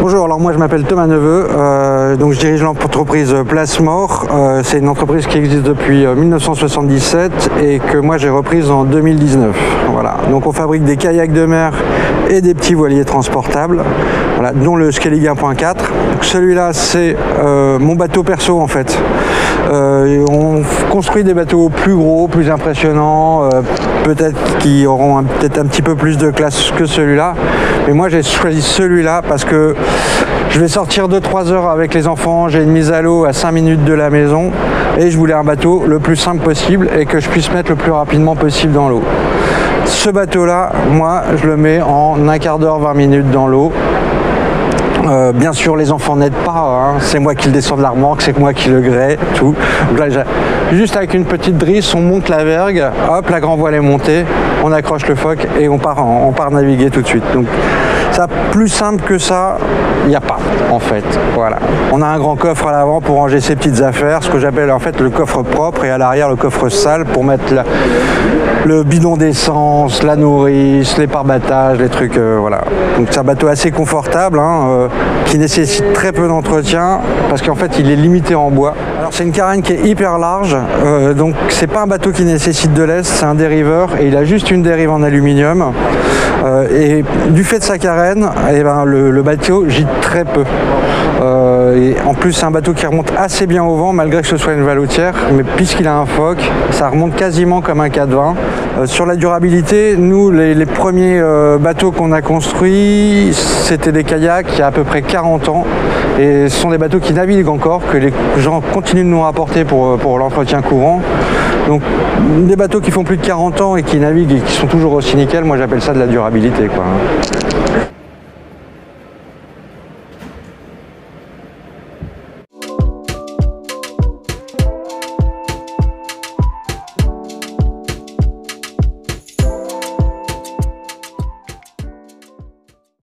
Bonjour, alors moi je m'appelle Thomas Neveu, donc je dirige l'entreprise Placemore. C'est une entreprise qui existe depuis 1977 et que moi j'ai reprise en 2019. Voilà. Donc on fabrique des kayaks de mer et des petits voiliers transportables, voilà, dont le Skellig 1.4. Celui-là c'est mon bateau perso en fait. On construit des bateaux plus gros, plus impressionnants, peut-être qui auront peut-être un petit peu plus de classe que celui-là. Mais moi j'ai choisi celui-là parce que je vais sortir 2-3 heures avec les enfants, j'ai une mise à l'eau à 5 minutes de la maison et je voulais un bateau le plus simple possible et que je puisse mettre le plus rapidement possible dans l'eau. Ce bateau-là, moi je le mets en un quart d'heure, 20 minutes dans l'eau. Bien sûr les enfants n'aident pas, hein. C'est moi qui le descends de la remorque, c'est moi qui le grée, tout. Donc là, juste avec une petite drisse, on monte la vergue, hop, la grand voile est montée, on accroche le foc et on part naviguer tout de suite. Donc ça, plus simple que ça, il n'y a pas en fait. Voilà. On a un grand coffre à l'avant pour ranger ses petites affaires, ce que j'appelle en fait le coffre propre, et à l'arrière le coffre sale pour mettre le bidon d'essence, la nourrice, les pare-battages, les trucs, voilà. Donc c'est un bateau assez confortable, hein, qui nécessite très peu d'entretien parce qu'en fait il est limité en bois. Alors c'est une carène qui est hyper large, donc c'est pas un bateau qui nécessite de lest, c'est un dériveur et il a juste une dérive en aluminium. Et du fait de sa carène, eh ben, le bateau gîte très peu. Et en plus c'est un bateau qui remonte assez bien au vent malgré que ce soit une valoutière, mais puisqu'il a un foc, ça remonte quasiment comme un 420. Sur la durabilité, nous les premiers bateaux qu'on a construits, c'était des kayaks il y a à peu près 40 ans. Et ce sont des bateaux qui naviguent encore, que les gens continuent de nous rapporter pour l'entretien courant. Donc des bateaux qui font plus de 40 ans et qui naviguent et qui sont toujours aussi nickel, moi j'appelle ça de la durabilité, quoi.